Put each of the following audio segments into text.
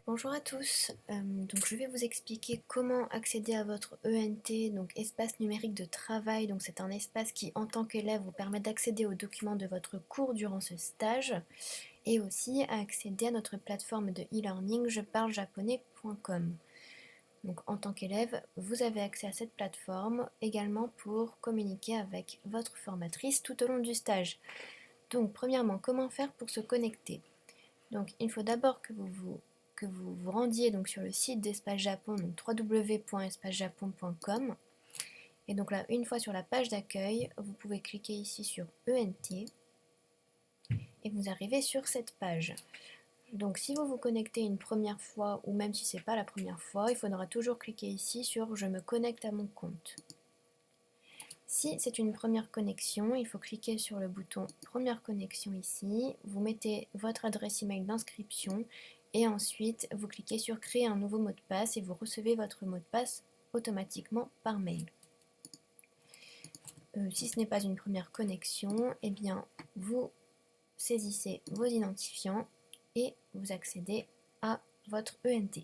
Bonjour à tous, donc je vais vous expliquer comment accéder à votre ENT, donc espace numérique de travail. Donc c'est un espace qui en tant qu'élève vous permet d'accéder aux documents de votre cours durant ce stage et aussi à accéder à notre plateforme de e-learning jeparlejaponais.com. Donc en tant qu'élève, vous avez accès à cette plateforme également pour communiquer avec votre formatrice tout au long du stage. Donc premièrement, comment faire pour se connecter? Donc il faut d'abord que vous rendiez donc sur le site d'Espace Japon, donc www.espacejapon.com. Et donc là, une fois sur la page d'accueil, vous pouvez cliquer ici sur ENT et vous arrivez sur cette page. Donc si vous vous connectez une première fois ou même si ce n'est pas la première fois, il faudra toujours cliquer ici sur Je me connecte à mon compte. Si c'est une première connexion, il faut cliquer sur le bouton Première connexion ici, vous mettez votre adresse email d'inscription et ensuite vous cliquez sur Créer un nouveau mot de passe et vous recevez votre mot de passe automatiquement par mail. Si ce n'est pas une première connexion, eh bien vous saisissez vos identifiants et vous accédez à votre ENT.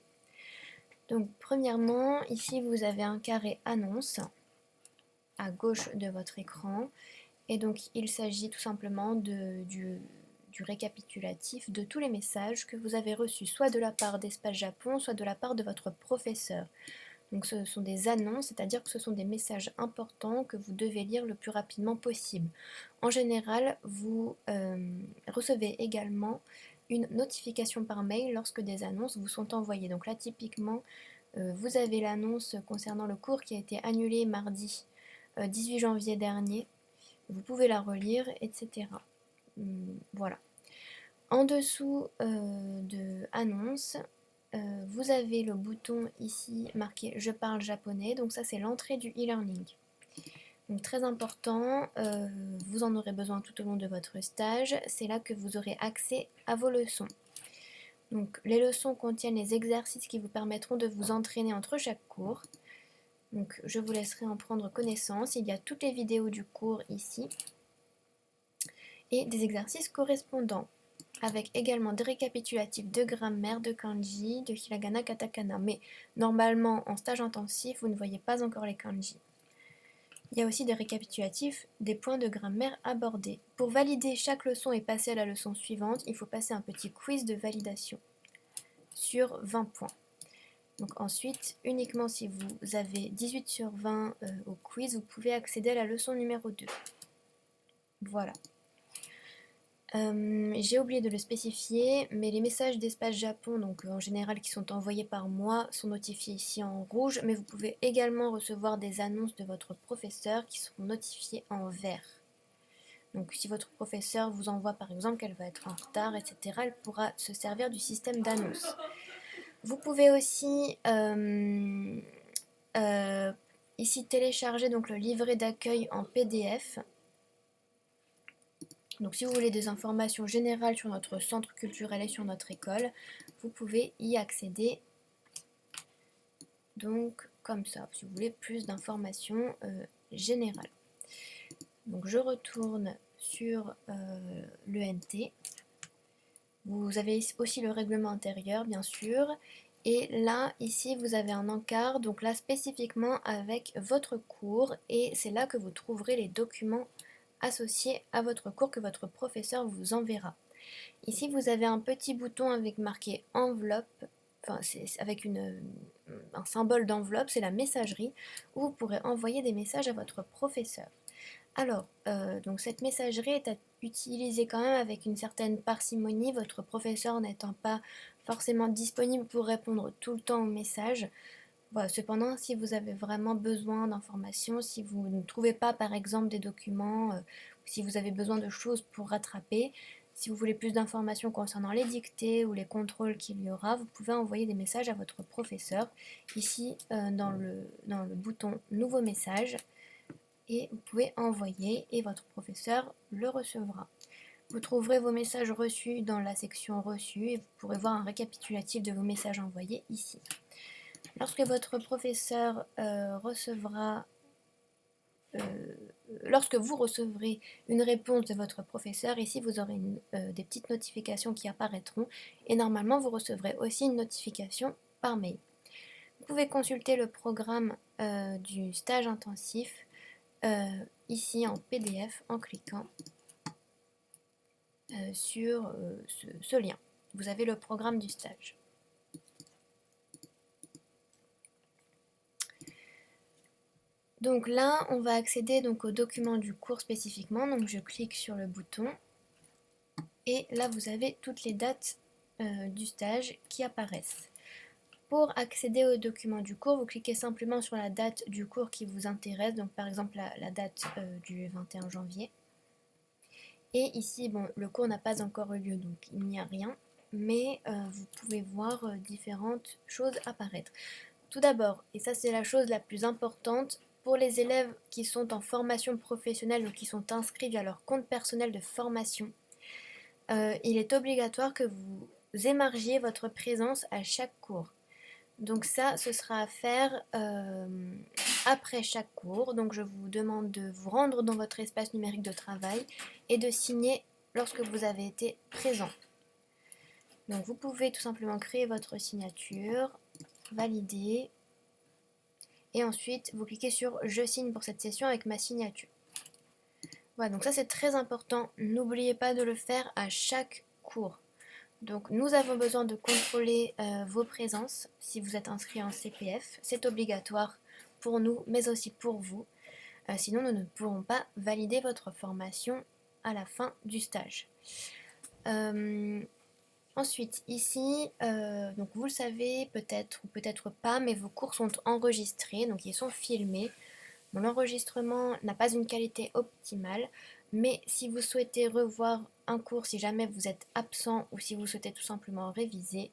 Donc premièrement, ici vous avez un carré annonce à gauche de votre écran. Et donc il s'agit tout simplement du récapitulatif de tous les messages que vous avez reçus, soit de la part d'Espace Japon, soit de la part de votre professeur. Donc ce sont des annonces, c'est-à-dire que ce sont des messages importants que vous devez lire le plus rapidement possible. En général, vous recevez également une notification par mail lorsque des annonces vous sont envoyées. Donc là, typiquement, vous avez l'annonce concernant le cours qui a été annulé mardi 18 janvier dernier. Vous pouvez la relire, etc. Voilà. En dessous de Annonce, vous avez le bouton ici marqué Je parle japonais, donc ça c'est l'entrée du e-learning. Donc très important, vous en aurez besoin tout au long de votre stage, c'est là que vous aurez accès à vos leçons. Donc les leçons contiennent les exercices qui vous permettront de vous entraîner entre chaque cours. Donc je vous laisserai en prendre connaissance, il y a toutes les vidéos du cours ici. Et des exercices correspondants, avec également des récapitulatifs de grammaire, de kanji, de hiragana, katakana. Mais normalement, en stage intensif, vous ne voyez pas encore les kanji. Il y a aussi des récapitulatifs des points de grammaire abordés. Pour valider chaque leçon et passer à la leçon suivante, il faut passer un petit quiz de validation sur 20 points. Donc ensuite, uniquement si vous avez 18 sur 20 au quiz, vous pouvez accéder à la leçon numéro 2. Voilà. J'ai oublié de le spécifier, mais les messages d'Espace Japon, donc en général qui sont envoyés par moi, sont notifiés ici en rouge, mais vous pouvez également recevoir des annonces de votre professeur qui seront notifiées en vert. Donc si votre professeur vous envoie par exemple qu'elle va être en retard, etc., elle pourra se servir du système d'annonces. Vous pouvez aussi ici télécharger donc le livret d'accueil en PDF. Donc si vous voulez des informations générales sur notre centre culturel et sur notre école, vous pouvez y accéder. Donc comme ça, si vous voulez plus d'informations générales. Donc je retourne sur l'ENT. Vous avez aussi le règlement intérieur bien sûr. Et là, ici, vous avez un encart, donc là spécifiquement avec votre cours. Et c'est là que vous trouverez les documents associés à votre cours que votre professeur vous enverra. Ici, vous avez un petit bouton avec marqué enveloppe, enfin c'est avec un symbole d'enveloppe, c'est la messagerie, où vous pourrez envoyer des messages à votre professeur. Alors, donc cette messagerie est à utiliser quand même avec une certaine parcimonie, votre professeur n'étant pas forcément disponible pour répondre tout le temps aux messages. Voilà, cependant, si vous avez vraiment besoin d'informations, si vous ne trouvez pas par exemple des documents, si vous avez besoin de choses pour rattraper, si vous voulez plus d'informations concernant les dictées ou les contrôles qu'il y aura, vous pouvez envoyer des messages à votre professeur, ici dans le bouton Nouveau message, et vous pouvez envoyer et votre professeur le recevra. Vous trouverez vos messages reçus dans la section Reçus et vous pourrez voir un récapitulatif de vos messages envoyés ici. Lorsque votre professeur recevra lorsque vous recevrez une réponse de votre professeur, ici vous aurez des petites notifications qui apparaîtront et normalement vous recevrez aussi une notification par mail. Vous pouvez consulter le programme du stage intensif ici en PDF en cliquant sur ce lien. Vous avez le programme du stage. Donc là, on va accéder donc au document du cours spécifiquement. Donc je clique sur le bouton et là vous avez toutes les dates du stage qui apparaissent. Pour accéder au document du cours, vous cliquez simplement sur la date du cours qui vous intéresse, donc par exemple la date du 21 janvier. Et ici, bon, le cours n'a pas encore eu lieu, donc il n'y a rien, mais vous pouvez voir différentes choses apparaître. Tout d'abord, et ça c'est la chose la plus importante, pour les élèves qui sont en formation professionnelle ou qui sont inscrits via leur compte personnel de formation, il est obligatoire que vous émargiez votre présence à chaque cours. Donc ça, ce sera à faire après chaque cours. Donc je vous demande de vous rendre dans votre espace numérique de travail et de signer lorsque vous avez été présent. Donc vous pouvez tout simplement créer votre signature, valider, et ensuite vous cliquez sur « Je signe pour cette session avec ma signature ». Voilà, donc ça c'est très important. N'oubliez pas de le faire à chaque cours. Donc nous avons besoin de contrôler vos présences si vous êtes inscrit en CPF. C'est obligatoire pour nous, mais aussi pour vous. Sinon, nous ne pourrons pas valider votre formation à la fin du stage. Ensuite, ici, donc vous le savez peut-être ou peut-être pas, mais vos cours sont enregistrés, donc ils sont filmés. Mon enregistrement n'a pas une qualité optimale, mais si vous souhaitez revoir un cours, si jamais vous êtes absent ou si vous souhaitez tout simplement réviser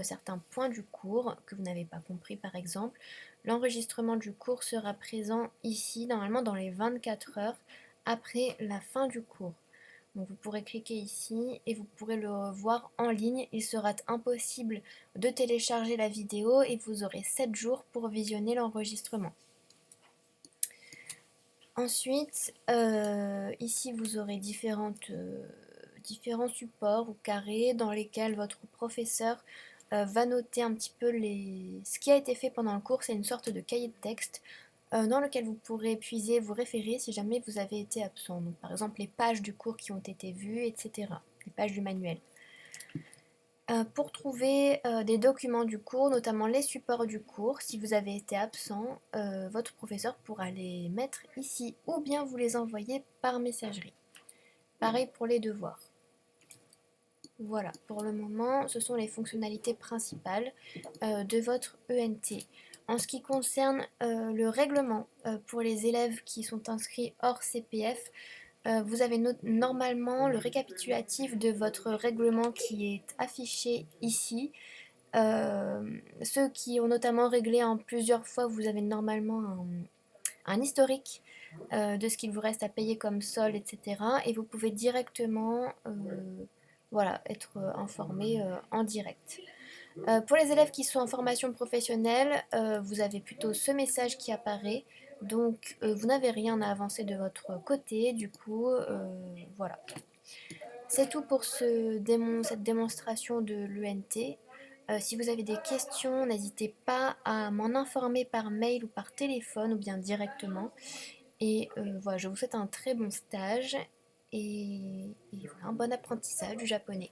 certains points du cours que vous n'avez pas compris par exemple, l'enregistrement du cours sera présent ici, normalement dans les 24 heures après la fin du cours. Donc vous pourrez cliquer ici et vous pourrez le voir en ligne. Il sera impossible de télécharger la vidéo et vous aurez 7 jours pour visionner l'enregistrement. Ensuite, ici vous aurez différents supports ou carrés dans lesquels votre professeur va noter un petit peu ce qui a été fait pendant le cours. C'est une sorte de cahier de texte dans lequel vous pourrez puiser, vous référer si jamais vous avez été absent. Donc, par exemple les pages du cours qui ont été vues, etc. Les pages du manuel. Pour trouver des documents du cours, notamment les supports du cours, si vous avez été absent, votre professeur pourra les mettre ici ou bien vous les envoyer par messagerie. Pareil pour les devoirs. Voilà, pour le moment, ce sont les fonctionnalités principales de votre ENT. En ce qui concerne le règlement pour les élèves qui sont inscrits hors CPF, vous avez normalement le récapitulatif de votre règlement qui est affiché ici. Ceux qui ont notamment réglé en plusieurs fois, vous avez normalement un historique de ce qu'il vous reste à payer comme solde, etc. Et vous pouvez directement voilà, être informé en direct. Pour les élèves qui sont en formation professionnelle, vous avez plutôt ce message qui apparaît. Donc vous n'avez rien à avancer de votre côté, du coup voilà. C'est tout pour cette démonstration de l'ENT. Si vous avez des questions, n'hésitez pas à m'en informer par mail ou par téléphone ou bien directement. Et voilà, je vous souhaite un très bon stage et voilà, un bon apprentissage du japonais.